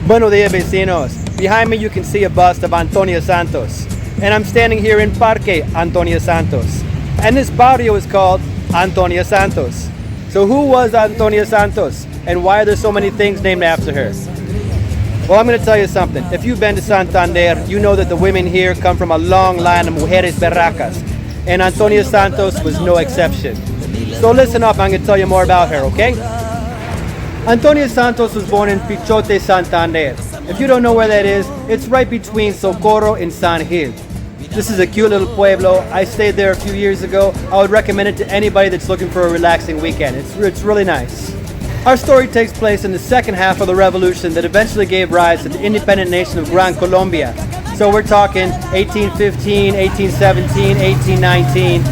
Buenos dias, vecinos. Behind me you can see a bust of Antonia Santos. And I'm standing here in Parque Antonia Santos. And this barrio is called Antonia Santos. So who was Antonia Santos? And why are there so many things named after her? Well, I'm going to tell you something. If you've been to Santander, you know that the women here come from a long line of mujeres berracas. And Antonia Santos was no exception. So listen up, I'm going to tell you more about her, okay? Antonia Santos was born in Pichote, Santander. If you don't know where that is, it's right between Socorro and San Gil. This is a cute little pueblo. I stayed there a few years ago. I would recommend it to anybody that's looking for a relaxing weekend. It's really nice. Our story takes place in the second half of the revolution that eventually gave rise to the independent nation of Gran Colombia. So we're talking 1815, 1817, 1819.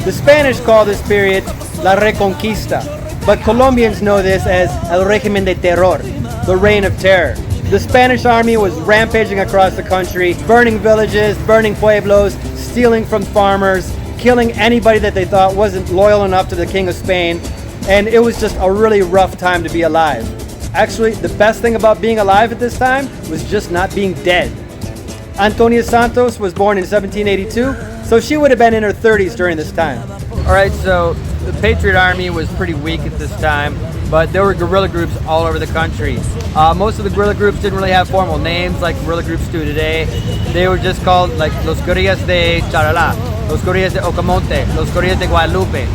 The Spanish call this period La Reconquista. But Colombians know this as El Régimen de Terror, the Reign of Terror. The Spanish army was rampaging across the country, burning villages, burning pueblos, stealing from farmers, killing anybody that they thought wasn't loyal enough to the King of Spain, and it was just a really rough time to be alive. Actually, the best thing about being alive at this time was just not being dead. Antonia Santos was born in 1782, so she would have been in her 30s during this time. Alright, so the Patriot Army was pretty weak at this time, but there were guerrilla groups all over the country. Most of the guerrilla groups didn't really have formal names like guerrilla groups do today. They were just called like Los Guerrillas de Charalá, Los Guerrillas de Ocamonte, Los Guerrillas de Guadalupe.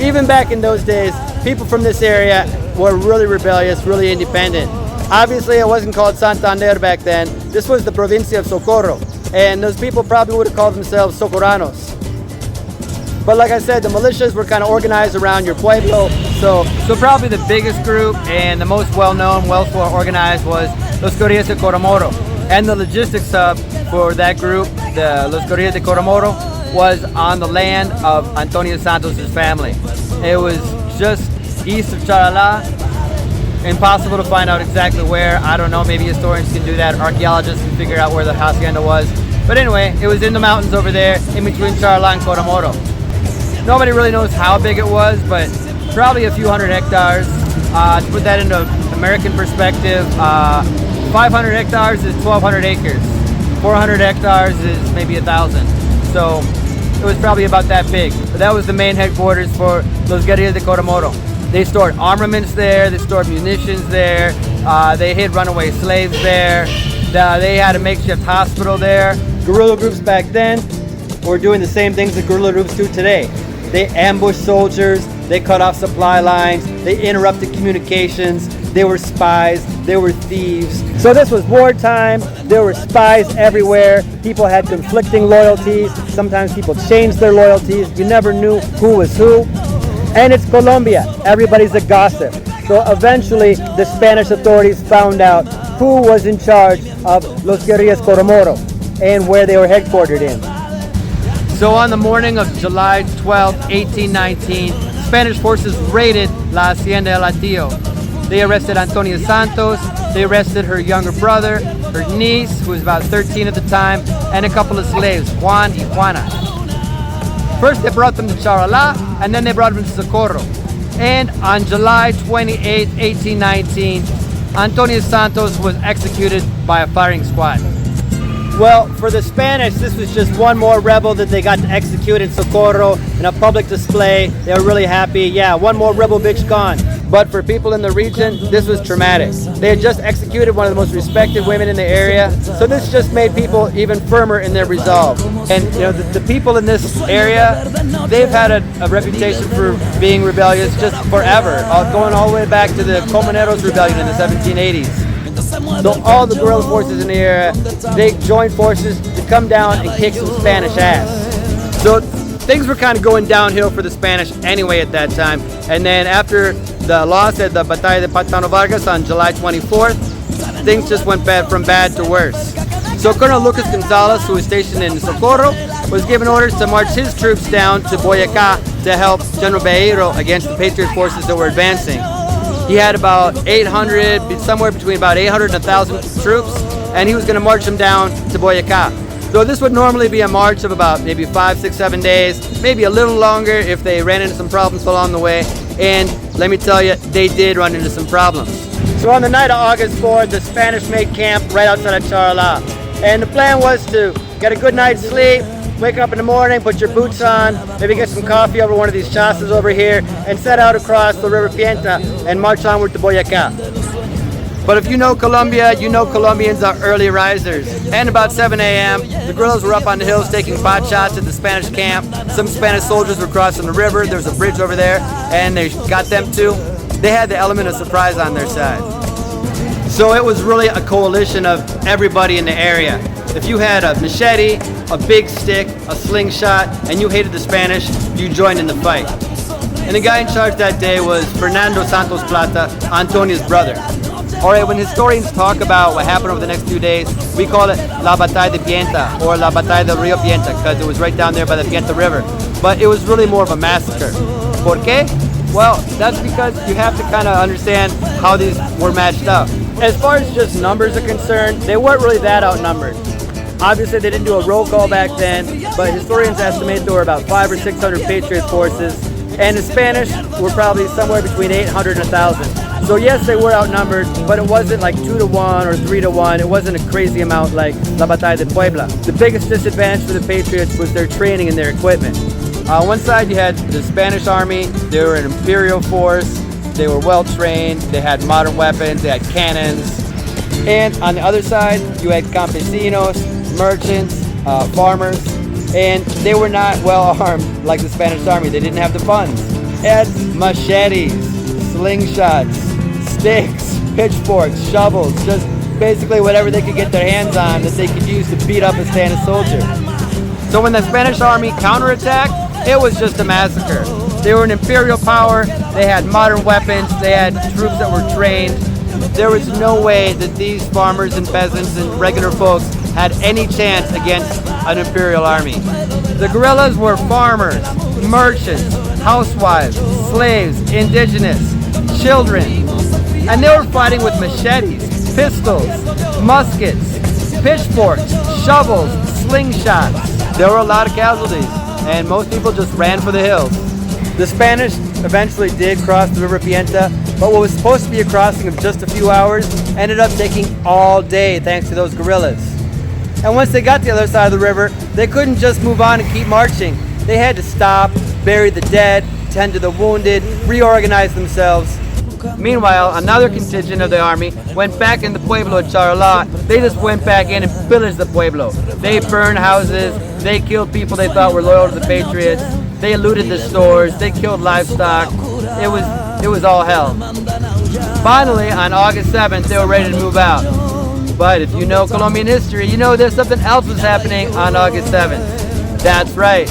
Even back in those days, people from this area were really rebellious, really independent. Obviously, it wasn't called Santander back then. This was the provincia of Socorro, and those people probably would have called themselves Socorranos. But like I said, the militias were kind of organized around your pueblo. So probably the biggest group and the most well-known, well-organized was Los Guerrillas de Coromoro. And the logistics hub for that group, the Los Guerrillas de Coromoro, was on the land of Antonia Santos' family. It was just east of Charalá. Impossible to find out exactly where. I don't know, maybe historians can do that, archaeologists can figure out where the hacienda was. But anyway, it was in the mountains over there, in between Charalá and Coromoro. Nobody really knows how big it was, but probably a few hundred hectares. To put that into American perspective, 500 hectares is 1,200 acres. 400 hectares is maybe 1,000. So it was probably about that big. But that was the main headquarters for Los Guerrillas de Coromoro. They stored armaments there, they stored munitions there, they hid runaway slaves there, they had a makeshift hospital there. Guerrilla groups back then were doing the same things that guerrilla groups do today. They ambushed soldiers, they cut off supply lines, they interrupted communications, they were spies, they were thieves. So this was wartime, there were spies everywhere, people had conflicting loyalties, sometimes people changed their loyalties, you never knew who was who. And it's Colombia, everybody's a gossip. So eventually the Spanish authorities found out who was in charge of Los Guerrillas Coromoro and where they were headquartered in. So on the morning of July 12, 1819, Spanish forces raided La Hacienda El Atillo. They arrested Antonia Santos, they arrested her younger brother, her niece, who was about 13 at the time, and a couple of slaves, Juan y Juana. First they brought them to Charalá, and then they brought them to Socorro. And on July 28, 1819, Antonia Santos was executed by a firing squad. Well, for the Spanish, this was just one more rebel that they got to execute in Socorro in a public display. They were really happy. Yeah, one more rebel bitch gone. But for people in the region, this was traumatic. They had just executed one of the most respected women in the area, so this just made people even firmer in their resolve. And you know, the people in this area, they've had a reputation for being rebellious just forever, going all the way back to the Comuneros Rebellion in the 1780s. So all the guerrilla forces in the area, they joined forces to come down and kick some Spanish ass. So things were kind of going downhill for the Spanish anyway at that time. And then after the loss at the Batalla de Patano Vargas on July 24th, things just went from bad to worse. So Colonel Lucas Gonzalez, who was stationed in Socorro, was given orders to march his troops down to Boyacá to help General Beiro against the Patriot forces that were advancing. He had about 800, somewhere between about 800 and 1,000 troops, and he was going to march them down to Boyacá. So this would normally be a march of about maybe 5, 6, 7 days, maybe a little longer if they ran into some problems along the way. And let me tell you, they did run into some problems. So on the night of August 4th, the Spanish made camp right outside of Charla. And the plan was to get a good night's sleep, wake up in the morning, put your boots on, maybe get some coffee over one of these chasas over here, and set out across the River Pienta and march onward to Boyacá. But if you know Colombia, you know Colombians are early risers. And about 7 a.m., the guerrillas were up on the hills taking pot shots at the Spanish camp. Some Spanish soldiers were crossing the river. There was a bridge over there, and they got them too. They had the element of surprise on their side. So it was really a coalition of everybody in the area. If you had a machete, a big stick, a slingshot, and you hated the Spanish, you joined in the fight. And the guy in charge that day was Antonia Santos Plata, Antonia's brother. Alright, when historians talk about what happened over the next 2 days, we call it La Batalla de Pienta, or La Batalla del Rio Pienta, because it was right down there by the Pienta River. But it was really more of a massacre. ¿Por qué? Well, that's because you have to kind of understand how these were matched up. As far as just numbers are concerned, they weren't really that outnumbered. Obviously, they didn't do a roll call back then, but historians estimate there were about 500 or 600 Patriot forces, and the Spanish were probably somewhere between 800 and 1,000. So yes, they were outnumbered, but it wasn't like 2 to 1 or 3 to 1. It wasn't a crazy amount like La Batalla de Puebla. The biggest disadvantage for the Patriots was their training and their equipment. On one side, you had the Spanish army. They were an imperial force. They were well trained. They had modern weapons. They had cannons. And on the other side, you had campesinos, merchants, farmers, and they were not well armed like the Spanish army. They didn't have the funds. They had machetes, slingshots, sticks, pitchforks, shovels, just basically whatever they could get their hands on that they could use to beat up a Spanish soldier. So when the Spanish army counterattacked, it was just a massacre. They were an imperial power, they had modern weapons, they had troops that were trained. There was no way that these farmers and peasants and regular folks had any chance against an imperial army. The guerrillas were farmers, merchants, housewives, slaves, indigenous, children, and they were fighting with machetes, pistols, muskets, pitchforks, shovels, slingshots. There were a lot of casualties, and most people just ran for the hills. The Spanish eventually did cross the River Pienta, but what was supposed to be a crossing of just a few hours ended up taking all day thanks to those guerrillas. And once they got to the other side of the river, they couldn't just move on and keep marching. They had to stop, bury the dead, tend to the wounded, reorganize themselves. Meanwhile, another contingent of the army went back in the pueblo at Charla. They just went back in and pillaged the pueblo. They burned houses, they killed people they thought were loyal to the Patriots, they looted the stores, they killed livestock. It was all hell. Finally, on August 7th, they were ready to move out. But if you know Colombian history, you know there's something else was happening on August 7th. That's right.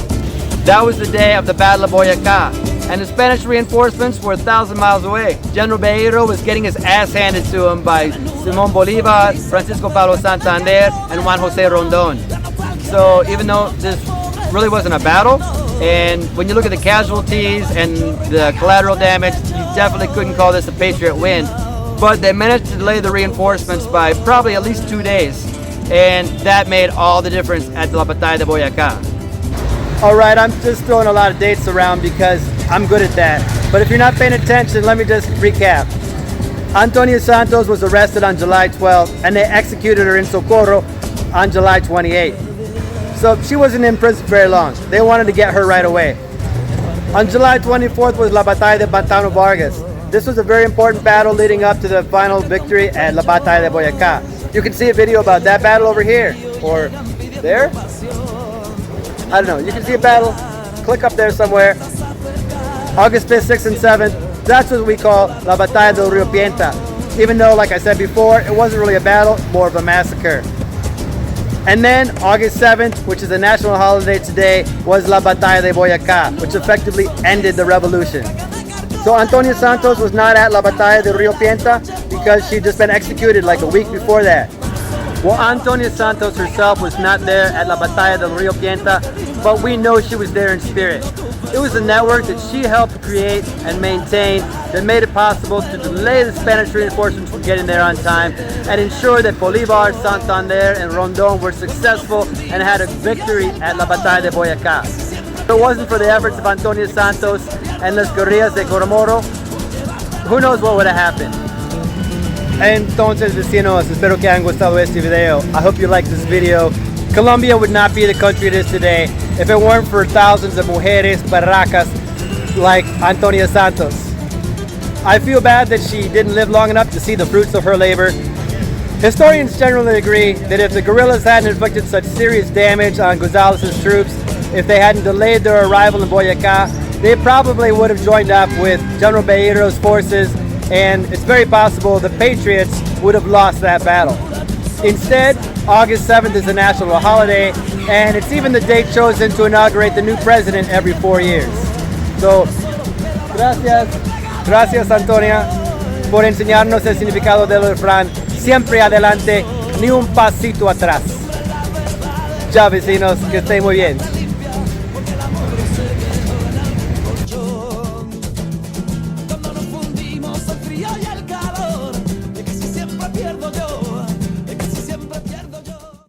That was the day of the Battle of Boyacá, and the Spanish reinforcements were 1,000 miles away. General Beiro was getting his ass handed to him by Simón Bolívar, Francisco Pablo Santander, and Juan José Rondón. So even though this really wasn't a battle, and when you look at the casualties and the collateral damage, you definitely couldn't call this a Patriot win. But they managed to delay the reinforcements by probably at least 2 days, and that made all the difference at La Batalla de Boyacá. Alright, I'm just throwing a lot of dates around because I'm good at that. But if you're not paying attention, let me just recap. Antonia Santos was arrested on July 12th, and they executed her in Socorro on July 28th. So she wasn't in prison very long. They wanted to get her right away. On July 24th was La Batalla de Pantano Vargas. This was a very important battle leading up to the final victory at La Batalla de Boyacá. You can see a video about that battle over here, or there? I don't know, you can see a battle, click up there somewhere. August 5th, 6th, and 7th, that's what we call La Batalla del Rio Pienta. Even though, like I said before, it wasn't really a battle, more of a massacre. And then August 7th, which is a national holiday today, was La Batalla de Boyacá, which effectively ended the revolution. So Antonia Santos was not at La Batalla del Rio Pienta because she'd just been executed like a week before that. Well, Antonia Santos herself was not there at La Batalla del Rio Pienta, but we know she was there in spirit. It was a network that she helped create and maintain that made it possible to delay the Spanish reinforcements from getting there on time and ensure that Bolívar, Santander, and Rondón were successful and had a victory at La Batalla de Boyacá. If it wasn't for the efforts of Antonia Santos and las Guerrillas de Coromoro, who knows what would have happened. Entonces, vecinos, espero que hayan gustado este video. I hope you like this video. Colombia would not be the country it is today if it weren't for thousands of mujeres, berracas, like Antonia Santos. I feel bad that she didn't live long enough to see the fruits of her labor. Historians generally agree that if the guerrillas hadn't inflicted such serious damage on Gonzalez's troops, if they hadn't delayed their arrival in Boyacá, they probably would have joined up with General Beiros's forces, and it's very possible the Patriots would have lost that battle. Instead, August 7th is a national holiday, and it's even the date chosen to inaugurate the new president every 4 years. So, gracias Antonia, por enseñarnos el significado del refrán, siempre adelante, ni un pasito atrás. Ya vecinos, que estén muy bien.